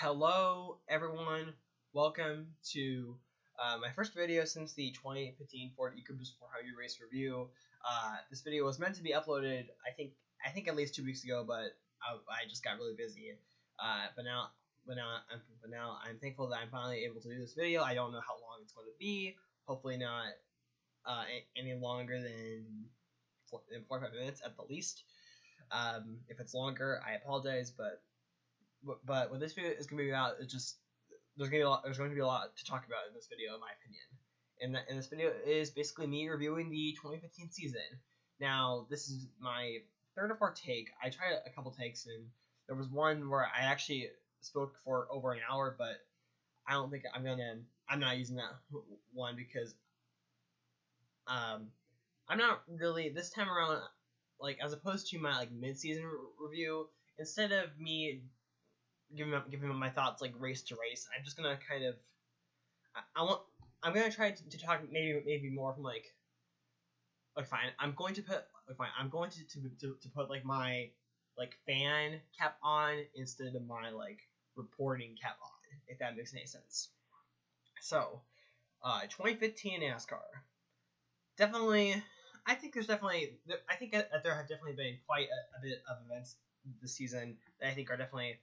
Hello, everyone. Welcome to my first video since the 2015 Ford EcoBoost 400 race review. This video was meant to be uploaded, I think at least 2 weeks ago, but I just got really busy. But now I'm thankful that I'm finally able to do this video. I don't know how long it's going to be. Hopefully not any longer than 45 minutes at the least. If it's longer, I apologize, but what this video is going to be about is just there's going to be a lot to talk about in this video, in my opinion. And this video is basically me reviewing the 2015 season. Now, this is my third or fourth take. I tried a couple takes, and there was one where I actually spoke for over an hour, but I don't think I'm not using that one because I'm not really this time around, like, as opposed to my mid-season review. Instead of me giving up my thoughts race to race, I'm just gonna kind of I'm gonna try to talk maybe more from fine. I'm going to put put my fan cap on instead of my reporting cap on, if that makes any sense. So 2015 NASCAR. Definitely, I think there have definitely been quite a bit of events this season that I think definitely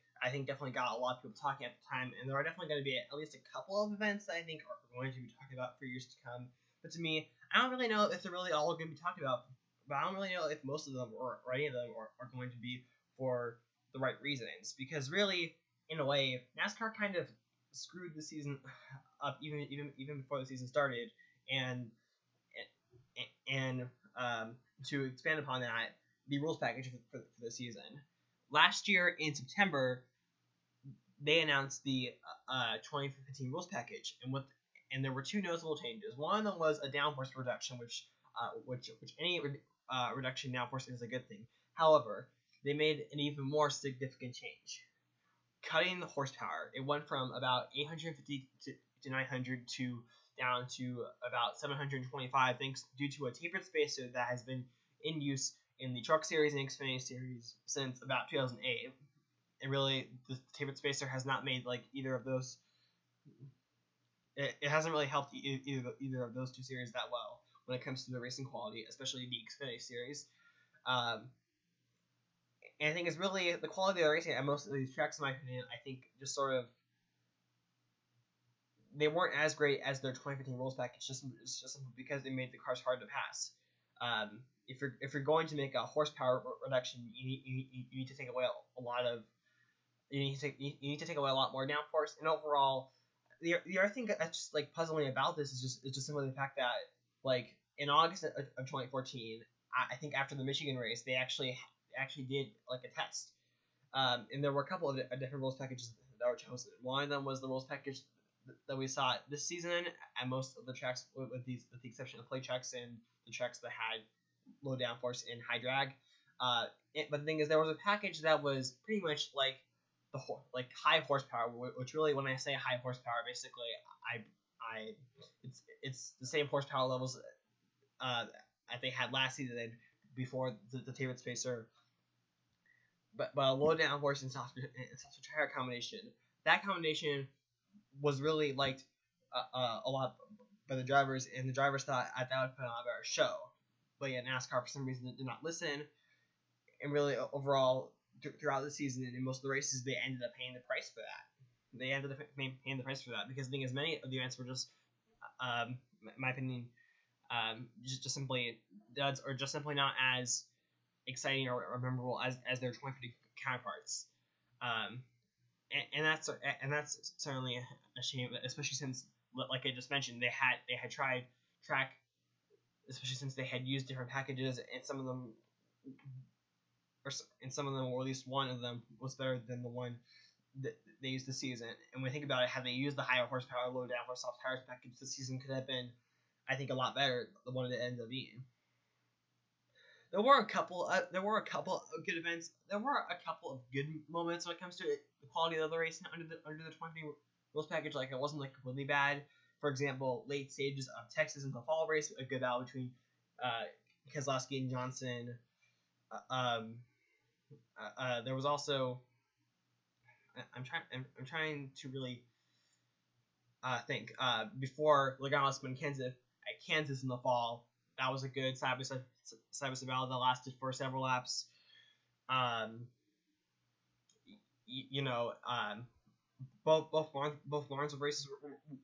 got a lot of people talking at the time, and there are definitely going to be at least a couple of events that I think are going to be talked about for years to come. But to me, I don't really know if they're really all going to be talked about, but I don't really know if most of them or any of them are going to be for the right reasons, because really, in a way, NASCAR kind of screwed the season up even before the season started, and to expand upon that, the rules package for the season. Last year in September, they announced the 2015 rules package, and there were two noticeable changes. One of them was a downforce reduction, which any reduction in downforce is a good thing. However, they made an even more significant change, cutting the horsepower. It went from about 850 to 900 to down to about 725, thanks due to a tapered spacer that has been in use in the Truck Series and Xfinity Series since about 2008. And really, the tapered spacer has not made either of those. It hasn't really helped either of those two series that well when it comes to the racing quality, especially the Xfinity Series. And I think it's really the quality of the racing at most of these tracks, in my opinion. I think just sort of they weren't as great as their 2015 rules package, just simply because they made the cars hard to pass. If you're going to make a horsepower reduction, you need to take away a lot of you need to take away a lot more downforce. And overall, the other thing that's just puzzling about this is just simply the fact that in August of 2014, I think after the Michigan race, they actually did a test, and there were a couple of different rules packages that were chosen. One of them was the rules package that we saw this season at most of the tracks, with the exception of play tracks and the tracks that had low downforce and high drag. But the thing is, there was a package that was pretty much high horsepower, which really, when I say high horsepower, basically it's the same horsepower levels that they had last season before the tapered spacer, but a low downforce and softer tire combination. That combination was really liked a lot by the drivers, and the drivers thought that would put on a better show. But yeah, NASCAR for some reason did not listen, and really overall throughout the season and in most of the races, they ended up paying the price for that. Because the thing is, many of the events were just, in my opinion, just simply duds, or just simply not as exciting or memorable as their 2050 counterparts. And that's certainly a shame, especially since, like I just mentioned, they had tried track, especially since they had used different packages, and some of them, or at least one of them, was better than the one that they used this season. And when we think about it, had they used the higher horsepower, low downforce, soft tires package, this season could have been, I think, a lot better. The one that ended up being. There were a couple of good events. There were a couple of good moments when it comes to the quality of the racing under the 20 rules package. It wasn't completely bad. For example, late stages of Texas in the fall race, a good battle between Keselowski and Johnson. There was also I'm trying to really think. Before Logano spun Kansas in the fall, that was a good side by side battle that lasted for several laps. You know, both Lawrence races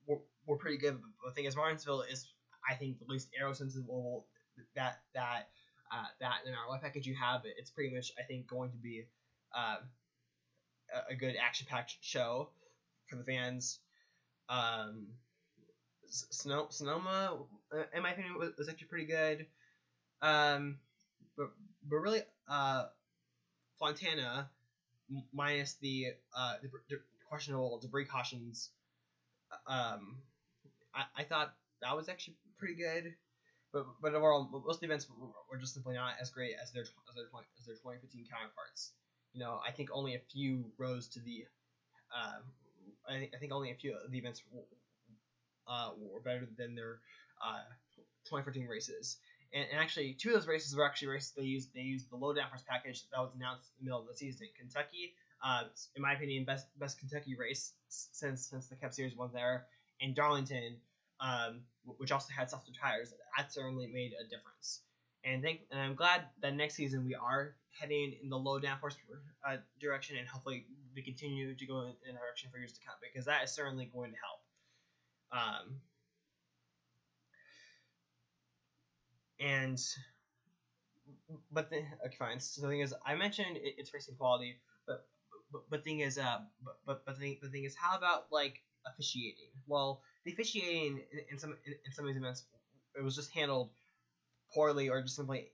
were pretty good. But the thing is, Martinsville is, I think, the least aero sensitive oval that in our life package you have. It's pretty much, I think, going to be a good action packed show for the fans. Sonoma, in my opinion, was actually pretty good. But really, Fontana, minus the questionable debris cautions, I thought that was actually pretty good. But overall, most of the events were just simply not as great as their 2015 counterparts. You know, I think only a few rose to the. I think only a few of the events were better than their 2014 races. And actually, two of those races were actually races they used the low downforce package that was announced in the middle of the season. Kentucky, in my opinion, best Kentucky race since the Cup Series won there, and Darlington, which also had softer tires. That certainly made a difference. And I'm glad that next season we are heading in the low downforce direction, and hopefully we continue to go in a direction for years to come, because that is certainly going to help. Okay, fine. So the thing is, I mentioned it's racing quality, but the thing is, the thing is, how about like officiating? Well, the officiating in some of these events, it was just handled poorly, or just simply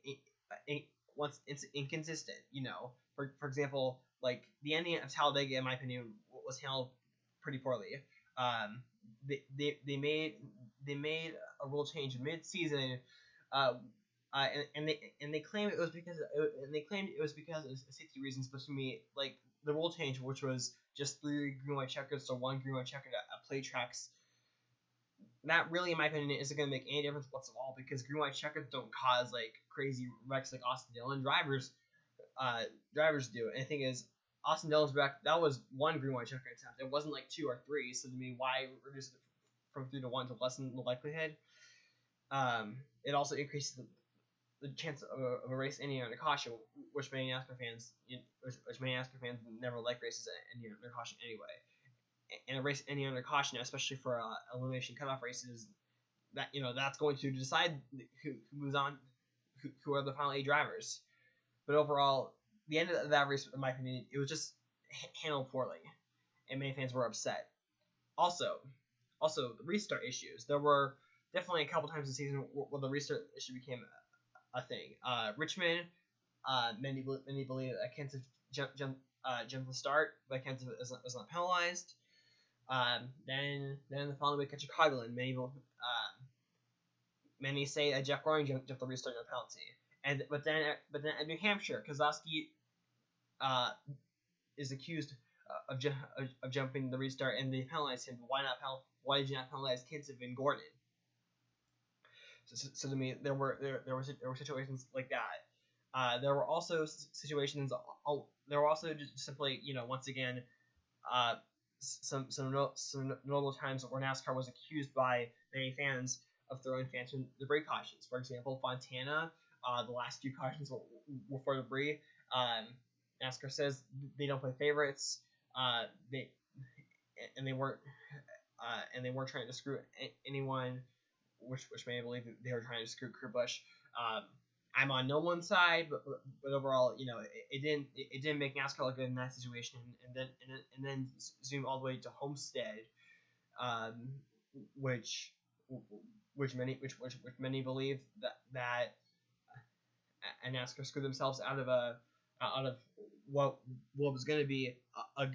once it's inconsistent. You know, for example, like the ending of Talladega, in my opinion, was handled pretty poorly. They made a rule change mid-season, and they claimed it was because of safety reasons. But to me, like the rule change, which was just 3 green white checkers to 1 green white checker at play tracks, that really, in my opinion, isn't going to make any difference whatsoever, because green white checkers don't cause like crazy wrecks like Austin Dillon. Drivers do. And the thing is, Austin Dillon's wreck, that was 1 green white checker attempt. It wasn't like 2 or 3. So to me, why reduce it from 3 to 1 to lessen the likelihood? It also increases the chance of a race ending under caution, which many NASCAR fans never like races ending under caution anyway. And a race ending under caution, especially for elimination cutoff races, that that's going to decide who moves on, who are the final 8 drivers. But overall, the end of that race, in my opinion, it was just handled poorly, and many fans were upset. Also, the restart issues. There were definitely a couple times this season where the restart issue became a thing. Richmond, many believe that Kansas jumped the start, but Kansas is not penalized. Then the following week at Chicagoland, many say that Jeff Gordon jumped the restart no penalty. But then at New Hampshire, Kozlowski is accused of jumping the restart, and they penalized him. Why did you not penalize Kenseth and Gordon? So to me, there were situations like that. There were also situations. There were also just simply, once again, some notable times where NASCAR was accused by many fans of throwing phantom debris cautions. For example, Fontana, the last few cautions were for debris. NASCAR says they don't play favorites. They weren't trying to screw anyone, which made me believe they were trying to screw Kurt Busch. I'm on no one's side, but overall, it didn't make NASCAR look good in that situation. And then zoom all the way to Homestead, which many believe that NASCAR screwed themselves out of what was going to be a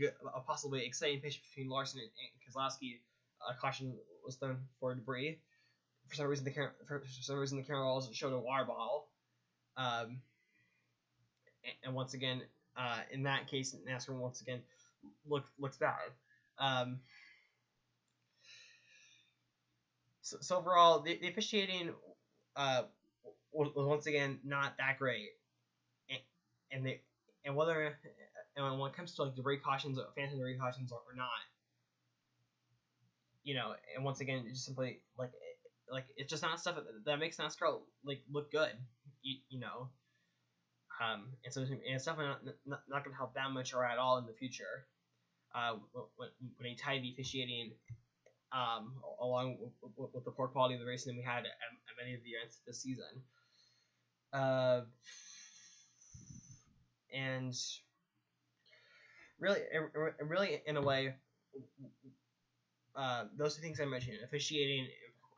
possibly exciting pitch between Larson and Kozlowski. A caution was thrown for debris. For some reason, the camera walls showed a water bottle. And once again, in that case, NASCAR once again looks bad. So overall, the officiating was once again not that great, and whether and when it comes to like debris cautions or phantom debris cautions or not, and once again, it's just simply like it's just not stuff that makes NASCAR like look good, and so it's definitely not going to help that much or at all in the future. When you tie the officiating along with the poor quality of the racing that we had at many of the events this season. And really, in a way, those two things I mentioned, officiating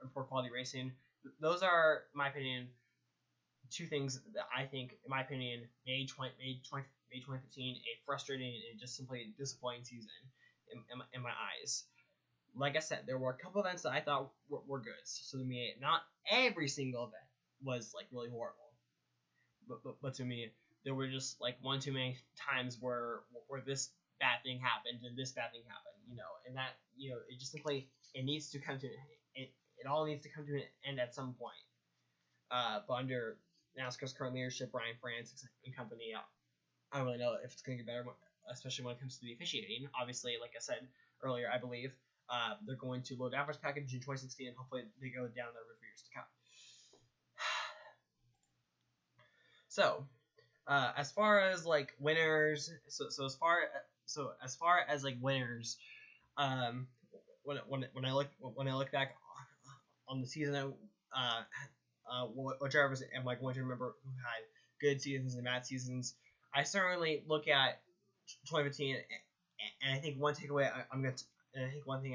and poor quality racing, those are, in my opinion, two things that I think, in my opinion, made 2015 a frustrating and just simply disappointing season in my eyes. Like I said, there were a couple events that I thought were good. So to me, not every single event was like really horrible. But to me, there were just like one too many times where this bad thing happened and this bad thing happened, and that, it just simply, it needs to come to it all needs to come to an end at some point. But under NASCAR's current leadership, Brian France and company, I don't really know if it's going to get better, especially when it comes to the officiating. Obviously, like I said earlier, I believe they're going to load average package in 2016, and hopefully they go down the road for years to come. So, as far as like winners, as far as like winners, when I look back on the season, what drivers am I going to remember who had good seasons and bad seasons? I certainly look at 2015, and I think one thing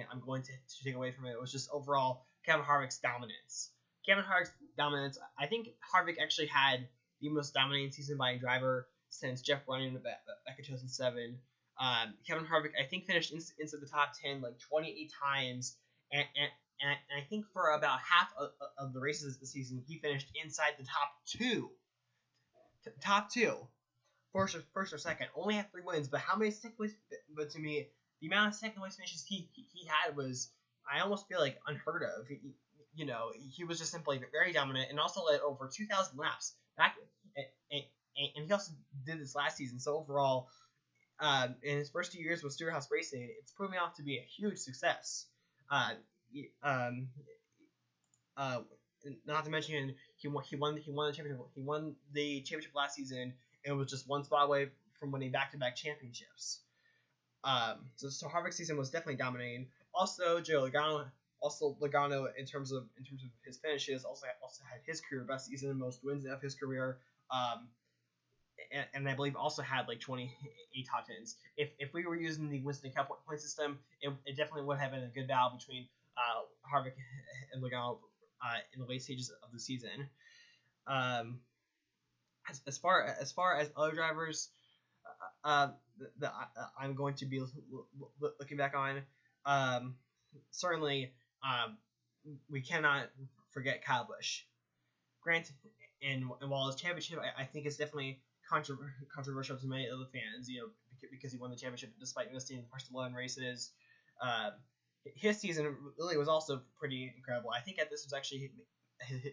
I'm going to take away from it was just overall Kevin Harvick's dominance. I think Harvick actually had the most dominating season by a driver since Jeff Brennan back in 2007. Kevin Harvick, I think, finished into the top 10 like 28 times, and I think for about half of the races this season, he finished inside the top two. First or second. Only had 3 wins, but how many second place? But to me, the amount of second place finishes he had was, I almost feel like, unheard of. He was just simply very dominant, and also led over 2,000 laps back, and he also did this last season. So overall, in his first 2 years with Stewart-Haas Racing, it's proving out to be a huge success. Not to mention he won the championship. He won the championship last season, and was just one spot away from winning back-to-back championships. So Harvick's season was definitely dominating. Also, Logano, in terms of his finishes, also had his career best season, most wins of his career. And I believe also had like 28 top 10s. If we were using the Winston Cup point system, it definitely would have been a good battle between Harvick and Logano in the late stages of the season. As far as other drivers, I'm going to be looking back on, certainly we cannot forget Kyle Busch. Granted, and while his championship, I think it's definitely controversial to many of the fans, because he won the championship despite missing the first 11 races. His season really was also pretty incredible. I think that this was actually,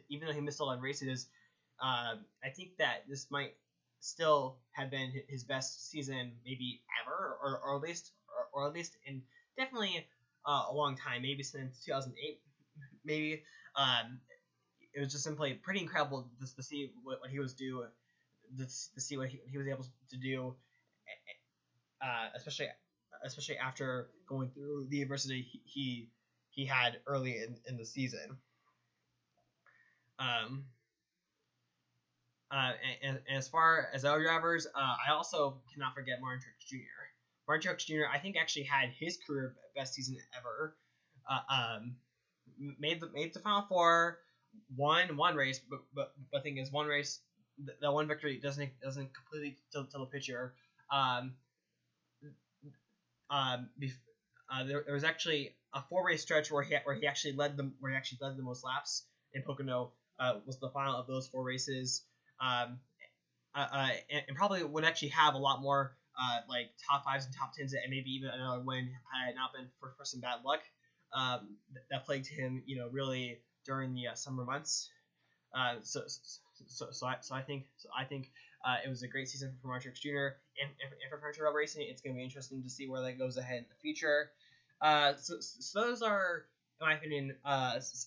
even though he missed 11 races, I think that this might still have been his best season maybe ever, or at least in definitely a long time, maybe since 2008, maybe. It was just simply pretty incredible just to see what he was doing, to see what he was able to do, especially after going through the adversity he had early in the season. And as far as other drivers, I also cannot forget Martin Truex Jr. Martin Truex Jr. I think actually had his career best season ever. Made the Final Four, won one race, but the thing is, one race, that one victory doesn't completely tell the picture. There was actually a 4-race stretch where he actually led the most laps in Pocono. Was the final of those 4 races. And probably would actually have a lot more like top 5s and top 10s, and maybe even another win had it not been for some bad luck that plagued him, really during the summer months. So I think It was a great season for Mark Truex Jr. And for Furniture Racing. It's going to be interesting to see where that goes ahead in the future. So those are, in my opinion,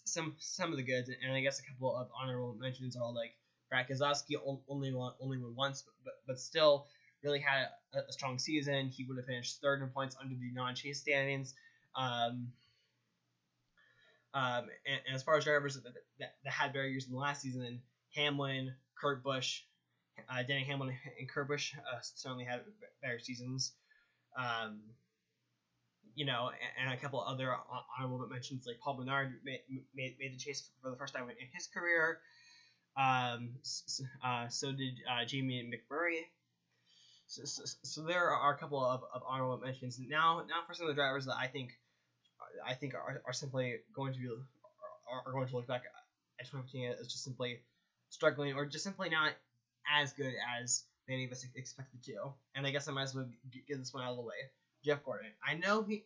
some of the goods, and I guess a couple of honorable mentions are like Brad Keselowski only won once, but still really had a strong season. He would have finished third in points under the non-chase standings. And as far as drivers that had better years in the last season, Hamlin, Kurt Busch, Denny Hamlin, and Kurt Busch certainly had better seasons. And a couple other honorable mentions like Paul Bernard made the chase for the first time in his career. So did Jamie McMurray. So there are a couple of honorable mentions. Now for some of the drivers that I think are simply going to be are going to look back at 2015 as just simply struggling or just simply not as good as many of us expected to. And I guess I might as well get this one out of the way. Jeff Gordon. I know. He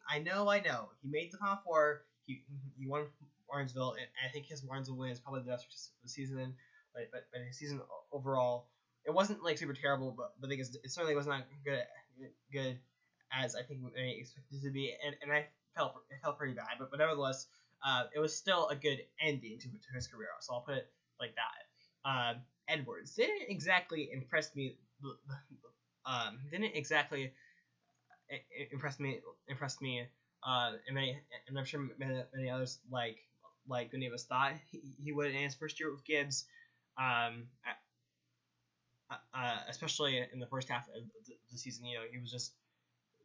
made the top four. He won Martinsville, and I think his Martinsville win is probably the best of the season. But his season overall, it wasn't like super terrible. But the thing is, it certainly was not good as I think many expected it to be. And it felt pretty bad. But nevertheless, it was still a good ending to his career. So I'll put it like that. Edwards didn't exactly impress me. Didn't exactly impressed me. And I'm sure many others like many of us thought he would in his first year with Gibbs, especially in the first half of the season. He was just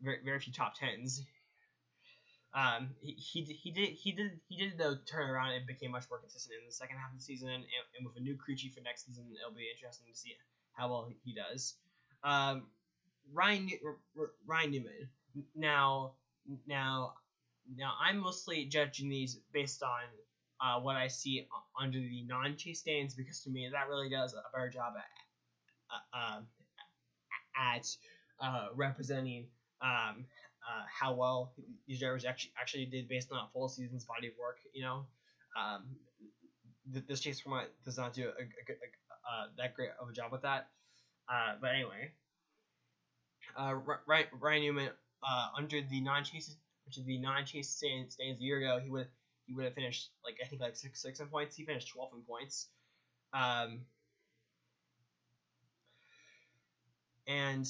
very few top tens. He did though turn around and became much more consistent in the second half of the season, and with a new crew chief for next season, it'll be interesting to see how well he does. Ryan Newman. Now I'm mostly judging these based on what I see under the non-chase standings, because to me that really does a better job at representing how well these drivers actually did based on a full season's body of work. This chase format does not do that great of a job with that. But anyway. Ryan Newman, under the non-chase standings a year ago, he would have finished I think six in points. He finished 12th in points. And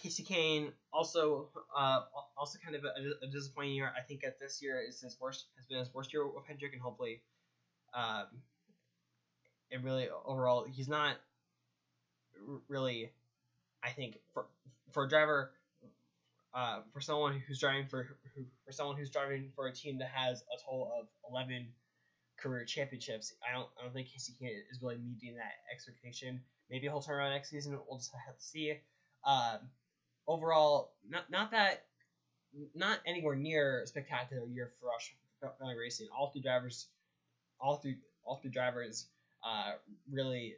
Casey Kane also kind of a disappointing year. I think that this year has been his worst year with Hendrick, and hopefully, it really overall he's not really. I think for a driver, for someone who's driving for a team that has a total of 11 career championships, I don't think Casey Kane is really meeting that expectation. Maybe he'll turn around next season. We'll just have to see. Overall, not anywhere near a spectacular year for Rush Racing. All three drivers really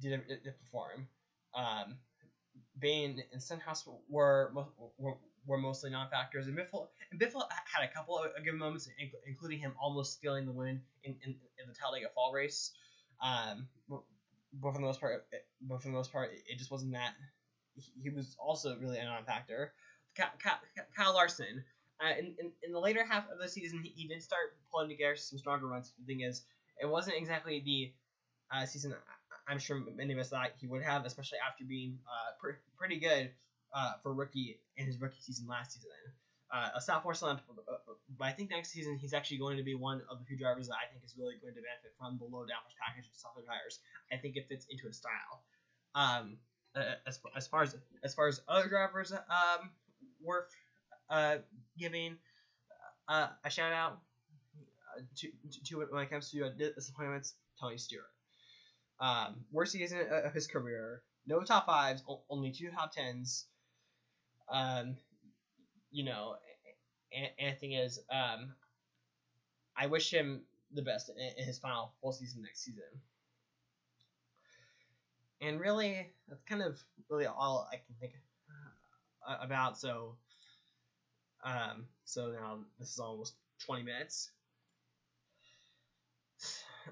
didn't perform. Bain and Stenhouse were mostly non-factors, and Biffle had a couple of good moments, including him almost stealing the win in the Talladega Fall race. But for the most part, it just wasn't that. He was also really a non-factor. Kyle Larson, in the later half of the season, he did start pulling together some stronger runs. The thing is, it wasn't exactly the season I'm sure many of us thought he would have, especially after being pretty good for rookie in his rookie season last season. A sophomore slump, but I think next season he's actually going to be one of the few drivers that I think is really going to benefit from the low downforce package of softer tires. I think it fits into his style. As far as other drivers worth giving a shout out to when it comes to disappointments, Tony Stewart. Worst season of his career. No top fives, only 2 top tens. And the thing is, I wish him the best in his final full season next season. And really, that's kind of really all I can think about. So now this is almost 20 minutes.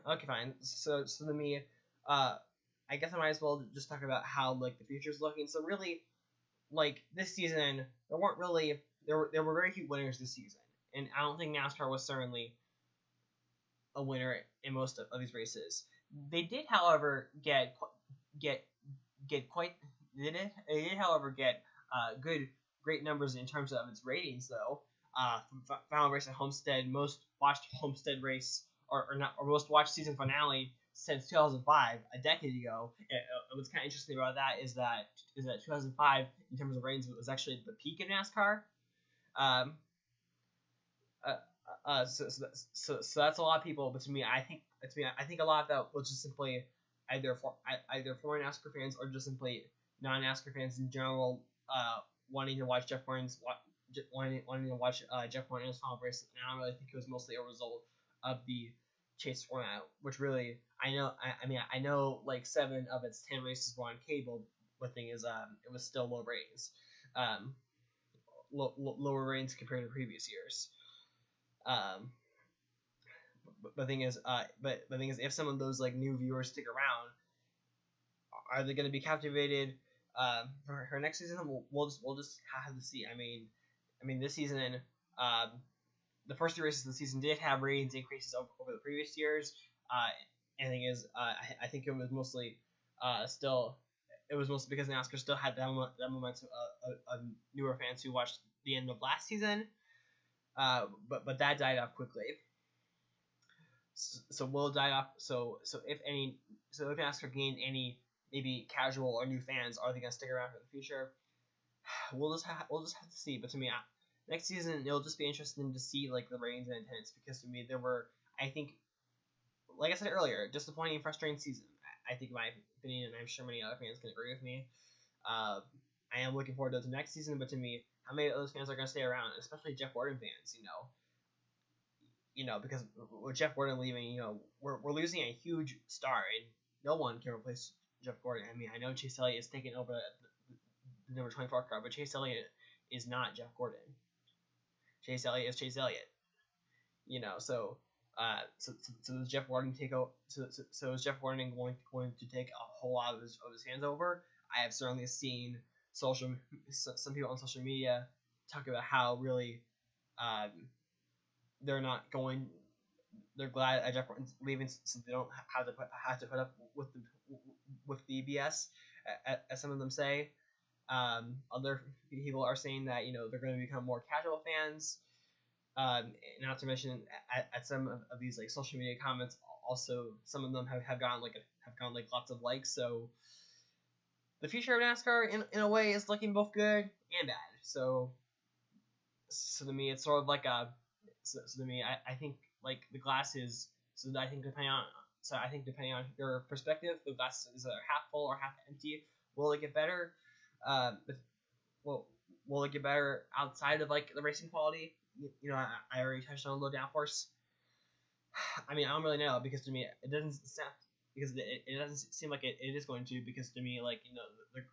Okay, fine. So let me I guess I might as well just talk about how like the future's looking. So really, like this season, there were very few winners this season, and I don't think NASCAR was certainly a winner in most of these races. They did, however, get get quite they did, however, get good great numbers in terms of its ratings though. Final race at Homestead, most watched Homestead race or not or most watched season finale since 2005, a decade ago. What's kind of interesting about that is that 2005 in terms of ratings was actually the peak of NASCAR. Um, uh, so that's a lot of people, but to me, I think a lot of that was just simply either foreign NASCAR fans or just simply non-NASCAR fans in general, wanting to watch wanting to watch Jeff Gordon in his final race. And I don't really think it was mostly a result of the chase format, which really I know like 7 of its 10 races were on cable, but the thing is, it was still low ratings, lower ratings compared to previous years. Um, but the thing is, if some of those like new viewers stick around, are they going to be captivated for next season? We'll just have to see. I mean, this season, the first 3 races of the season did have ratings increases over the previous years. And the thing is, I think it was mostly because NASCAR still had that momentum of newer fans who watched the end of last season. But that died off quickly. So will it die off? So if NASCAR gained any maybe casual or new fans, are they gonna stick around for the future? We'll just have to see. But to me, next season it'll just be interesting to see like the ratings and attendance, because to me there were, I think, like I said earlier, disappointing and frustrating season. I think, in my opinion, and I'm sure many other fans can agree with me. I am looking forward to the next season, but to me, how many of those fans are going to stay around, especially Jeff Gordon fans? Because with Jeff Gordon leaving, we're losing a huge star, and no one can replace Jeff Gordon. I mean, I know Chase Elliott is taking over the number 24 car, but Chase Elliott is not Jeff Gordon. Chase Elliott is Chase Elliott. So is Jeff Gordon take over? So is Jeff Gordon going to take a whole lot of his hands over? I have certainly seen some people on social media talk about how really they're not going. They're glad Jeff Gordon's leaving, so they don't have to put up with the BS, as some of them say. Other people are saying that they're going to become more casual fans. Not to mention, at some of these like social media comments, also some of them have gotten lots of likes. So the future of NASCAR, in a way, is looking both good and bad. So to me, it's sort of like so to me, I think like the glass is. So I think depending on your perspective, the glass is either half full or half empty. Will it get better? Will it get better outside of like the racing quality? I already touched on low downforce. I mean, I don't really know, because to me it doesn't seem like it is going to, because to me, like,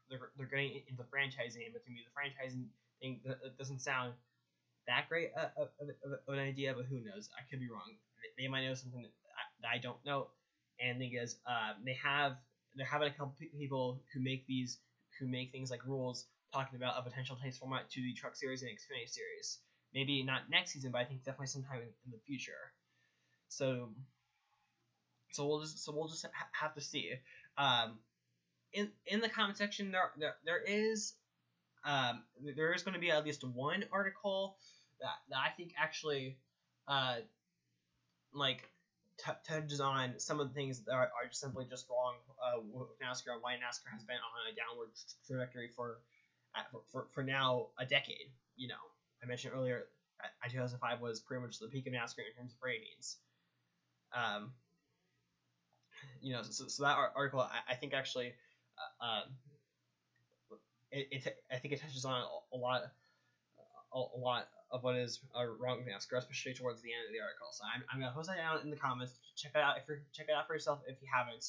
they're getting into franchising, but to me the franchising thing doesn't sound that great of an idea, but who knows? I could be wrong. They might know something that I don't know. And the thing is, they're having a couple people who make things like rules, talking about a potential taste format to the Truck Series and Xfinity Series. Maybe not next season, but I think definitely sometime in the future. So we'll just have to see. In the comment section, there is going to be at least one article that I think actually touches on some of the things that are just simply just wrong with NASCAR, and why NASCAR has been on a downward trajectory for now a decade. I mentioned earlier, 2005 was pretty much the peak of NASCAR in terms of ratings. So that article, I think actually, I think it touches on a lot of what is wrong with NASCAR, especially towards the end of the article. So I'm gonna post that down in the comments. Check it out for yourself if you haven't.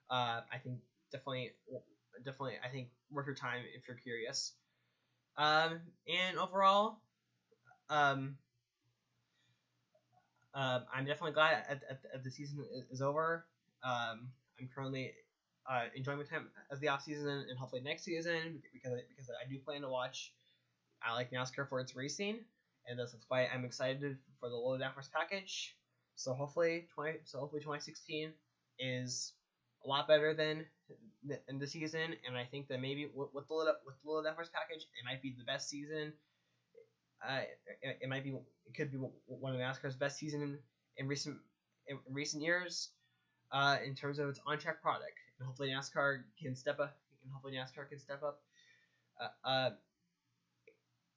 I think definitely, I think worth your time if you're curious. And overall, I'm definitely glad at the season is over. I'm currently enjoying my time as the off season and hopefully next season because I do plan to watch. I like NASCAR for its racing, and that's why I'm excited for the low downforce package. So hopefully 2016 is a lot better than in the season, and I think that maybe with the low downforce package, it might be the best season. It could be one of NASCAR's best season in recent years. In terms of its on-track product, and hopefully NASCAR can step up.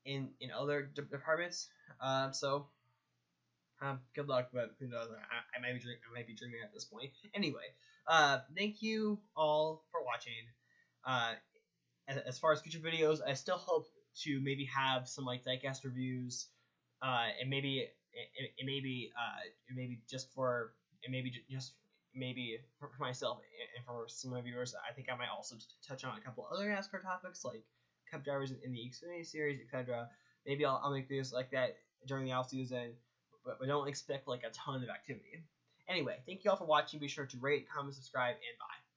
In other departments. Good luck, but who knows? I might be dreaming at this point. Anyway, thank you all for watching. As far as future videos, I still hope to maybe have some like diecast reviews, and maybe just for myself and for some of my viewers. I think I might also touch on a couple other NASCAR topics like Cup drivers in the Xfinity Series, etc. Maybe I'll make videos like that during the off season, but don't expect like a ton of activity. Anyway, thank you all for watching. Be sure to rate, comment, subscribe, and bye.